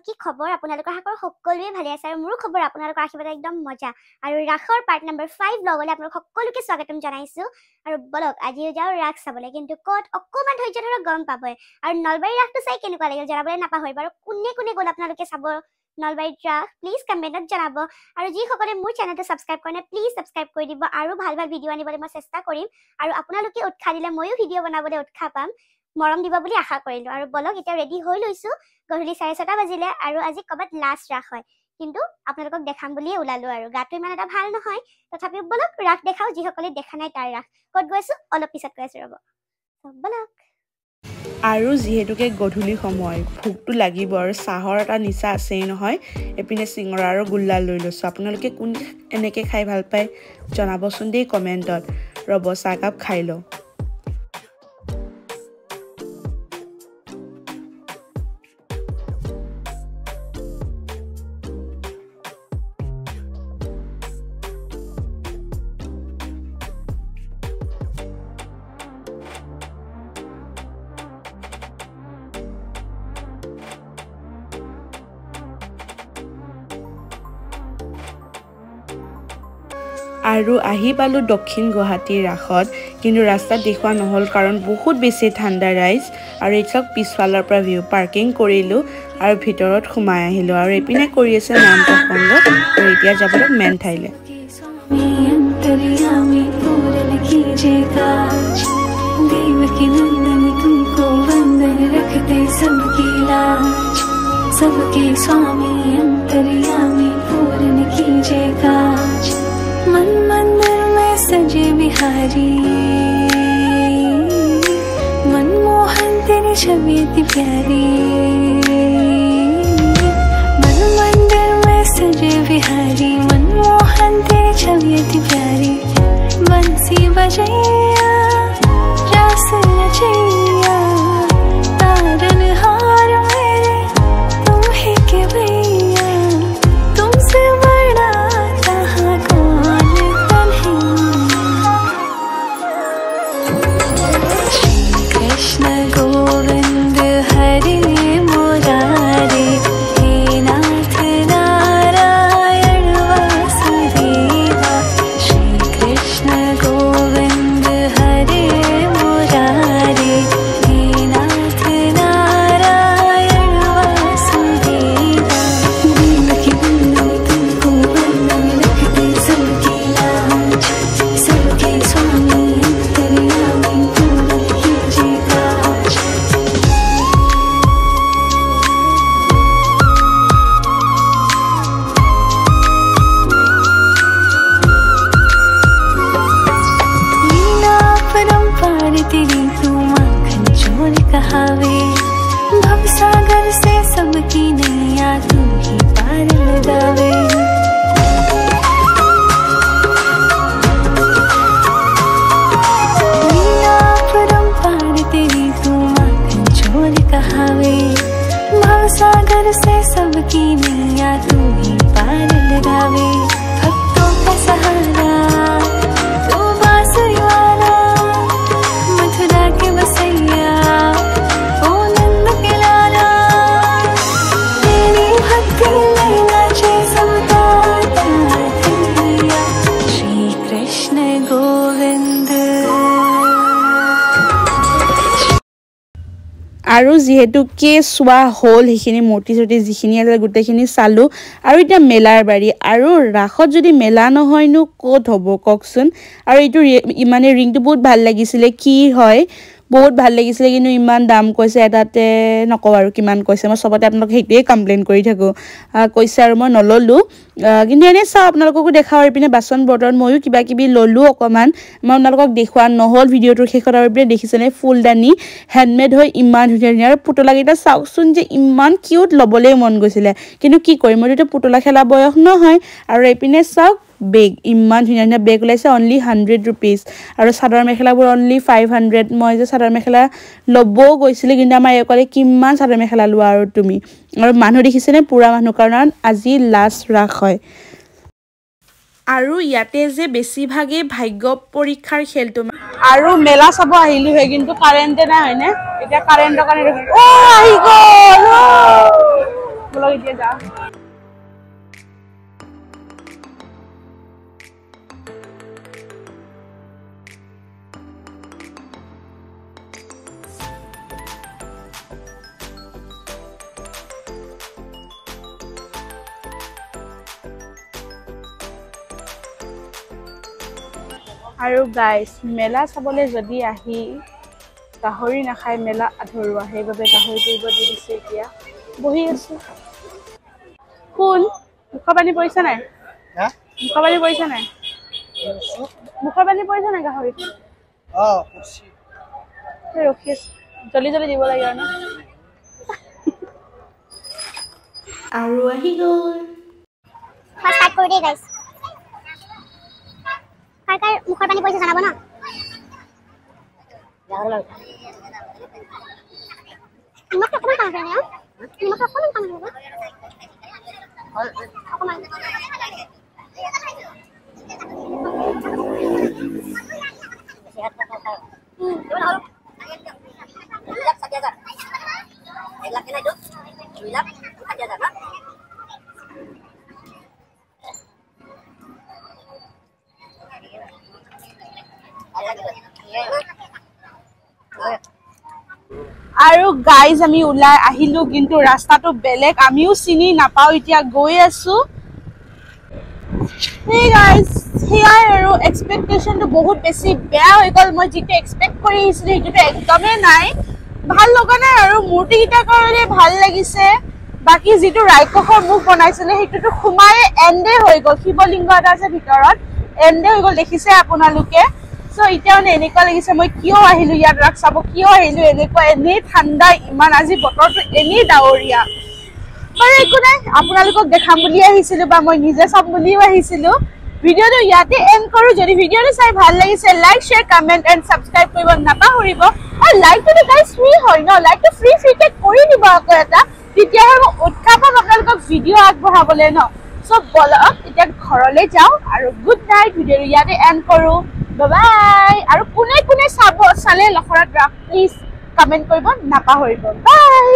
কি খবৰ আপোনালোকৰ হাকৰ সকলোৱে ভালে আছে আৰু মোৰ খবৰ আপোনালোকৰ আশীৰ্বাদ একদম মজা আৰু ৰাসৰ পাৰ্ট নম্বৰ 5 লগলে আপোনালোক সকলোকে স্বাগতম জনাইছো আৰু বলক আজি যাও ৰাস চাবলৈ কিন্তু কত অকমান ধৈৰ্য ধৰক গম পাবই আৰু নলবাৰী ৰাসটো চাই কেনেকুৱা লাগিল জনাবলৈ নাপাহৰিব আৰু কোনে কোনে গল আপোনালোকে চাব নলবাৰী ৰাস প্লিজ কমেন্টত জনাব আৰু যি সকলে মোৰ চেনেলটো সাবস্ক্ৰাইব কৰে প্লিজ সাবস্ক্ৰাইব কৰি দিব আৰু ভাল ভাল ভিডিও আনিবলৈ মই চেষ্টা কৰিম আৰু আপোনালোকে উৎসাহ দিলে ময়ো ভিডিও বনাবলৈ উৎসাহ পাম মৰম দিব বুলি আশা কৰিলো আৰু বলক এতিয়া ৰেডি হৈ লৈছো গধূলি 6:30 বাজিলে আৰু আজি কবাত লাষ্ট ৰাস হয় কিন্তু আপোনালোকক দেখাম বুলি ওলালো আৰু গাটো ইমান এটা ভাল নহয় তথাপিও বলক ৰাস দেখাও যি সকলে দেখা নাই তাৰ ৰাস কত গৈছো অলপ পিছত কৈ আছো ৰব বলক আৰু যেহেতুকে গধূলি সময় ভোকটো লাগিব আৰু চাহৰ এটা নিচা আছেই নহয় এপিনে চিঙৰা আৰু গুল্লা লৈ লৈছো আপোনালোকে কোন এনেকে খাই ভাল পায় জনাবচোন দেই কমেন্টত ৰব চাহকাপ খাই লওঁ আৰু আহি পালো দক্ষিণ গুৱাহাটীৰ ৰাসত কিন্তু ৰাস্তাত দেখুৱা নহল কাৰণ বহুত বেছি ঠাণ্ডা ৰাইজ আৰু এইচক পিছফালৰ পৰা ভিউ পাৰ্কিং কৰিলো আৰু ভিতৰত সোমাই আহিলো আৰু এপিনে কৰি আছে নাম প্ৰসংগ আৰু এতিয়া যাবলৈ মেন ঠাইলে सबके स्वामी अंतर्यामी पूर्ण कीजिए काज मन मंदिर में सजे बिहारी मनमोहन तेरी छवि अति प्यारी मन मंदिर में सजे बिहारी मनमोहन तेरी छवि अति प्यारी बंसी बजैया रास रचैया तारन हार मेरे तुम ही के भैया तुमसे बड़ा कहाँ कौन तन्हा श्री कृष्ण गोविंद हरे मुरारे हे नाथ नारायण वासुदेवा श्री कृष्ण गोविंद हरे मुरारे हे नाथ नारायण वासुदेवा देवकी नंदन तुमको वंदन रखते सबकी लाज सबके स्वामी अंतर्यामी पूर्ण कीजिए काज लीला परंपार तेरी तू माखन चोर कहावे भवसागर से सबकी नैया तू ही पार लगावे लीला परंपार तेरी तू माखन चोर कहावे भवसागर से सबकी नैया तू ही पार लगावे भक्तों का सहारा तू बांसुरी वाला मथुरा के बसैया ओ नंद के लाला तेरी भक्ति में नाचे सबका तातिया श्री कृष्ण गोविंद আৰু যেহেতুকে চোৱা হল সেইখিনি মূৰ্তি চূৰ্তি যিখিনি আছে গোটেইখিনি চালো আৰু এতিয়া মেলাৰ বাৰী আৰু ৰাসত যদি মেলা নহয়নো ক'ত হ'ব কওকচোন আৰু এইটো ইমানে ৰিংটো বহুত ভাল লাগিছিলে কি হয় বহুত ভাল লাগিছিলে কিন্তু ইমান দাম কৈছে এটাতে নকওঁ আৰু কিমান কৈছে মই সবতে আপোনালোক সেইটোৱে কমপ্লেইন কৰি থাকো কৈছে আৰু মই নললো কিন্তু এনে চাও আপোনালোককো দেখাও আৰু পিনে বাচন বৰ্তন ময়ো কিবা কিবি ললো অকমান মই আপোনালোকক দেখুৱা নহল ভিডিওটোৰ শেষত আৰু পিনে দেখিছেনে ফুলদানি হ্যান্ডমেড হৈ ইমান ধুনীয়া ধুনীয়া আৰু পুতলাকেইটা চাওকচোন যে ইমান কিউট ল'বলৈ মন গৈছিলে কিন্তু কি কৰিম মইতো পুতলা খেলা বয়স নহয় আৰু এপিনে চাওক বেগ ইমান ধুনীয়া ধুনীয়া বেগ ওলাইছে অনলি 100 rupees আৰু চাদৰ মেখেলাবোৰ অনলি 500 মই যে চাদৰ মেখেলা লবও গৈছিলে কিন্তু আমাৰ একলে কিমান চাদৰ মেখেলা লোৱা আৰু তুমি আৰু মানুহ দেখিছেনে পুৰা মানুহ কাৰণ আজি লাষ্ট ৰাস হয় আৰু ইয়াতে যে বেছিভাগে ভাগ্য পৰীক্ষাৰ খেলটো আৰু মেলা চাব আহিলো হে কিন্তু কাৰেণ্টে নাই হয়নে এতিয়া কাৰেণ্টৰ কাৰণে অ আহি গ'ল বলক এতিয়া যাওঁ আৰু গাইস মেলা চাবলৈ যদি আহি গাহৰি নাখায় মেলা আধৰুৱা সেইবাবে গাহৰি কৰিব দি দিছে এতিয়া বহি আছো কোন মুখবাণী পৰিছে নাই মুখবাণী পৰিছে নাই মুখবাণী পৰিছে নাই গাহৰি ৰখি জলদি জলদি দিব লাগে আৰু আহি গ'ল ফাৰ্ষ্ট কৰি দে গাইস কাৰ মুখৰ পানী পৰিছে জানাব না নিমখ অকমান কাম কৰে নিমখ অকমান কাম কৰিব অকমান আৰু গাইজ আমি ওলাই আহিলো কিন্তু ৰাস্তাটো বেলেগ আমিও চিনি নাপাও এতিয়া গৈ আছো হে গাইজ হিয়াৰ আৰু এক্সপেক্টেশনটো বহুত বেছি বেয়া হৈ গ'ল মই যেটো এক্সপেক্ট কৰি আহিছিলো সেইটো একদমে নাই ভাল লগা নাই আৰু মূৰ্তিকেইটা কাৰণে ভাল লাগিছে বাকি যেটো ৰাইকখৰ মুখ বনাইছিলে হেতুটো খুমাই এন্ডে হৈ গ'ল শিৱলিংগ এটা আছে ভিতৰত এন্ডে হৈ গ'ল দেখিছে আপোনালোকে সো এতিয়া এনেকুৱা লাগিছে মই কিয় আহিলো ইয়াত ৰাখ চাব কিয় আহিলো এনেকুৱা এনে ঠাণ্ডা ইমান আজি বতৰটো এনে ডাৱৰীয়া বাৰু একো নাই আপোনালোকক দেখাম বুলি আহিছিলো বা মই নিজে চাম বুলিও আহিছিলো ভিডিওটো ইয়াতে এন্ড কৰো যদি ভিডিওটো চাই ভাল লাগিছে like share comment and subscribe কৰিব নাপাহৰিব আৰু লাইকটো গাইস ফ্ৰী হয় ন লাইকটো ফ্ৰীকে কৰি দিব আকৌ এটা তেতিয়াহে মই উৎসাহ পাম আপোনালোকক ভিডিও আগবঢ়াবলৈ ন সব বলক এতিয়া ঘৰলৈ যাও আৰু গুড নাইট ভিডিওটো ইয়াতে এন্ড কৰো বাই আৰু কোনে কোনে চাব চালে লখৰাত ৰাখ প্লিজ কমেন্ট কৰিব নাপাহৰিব বাই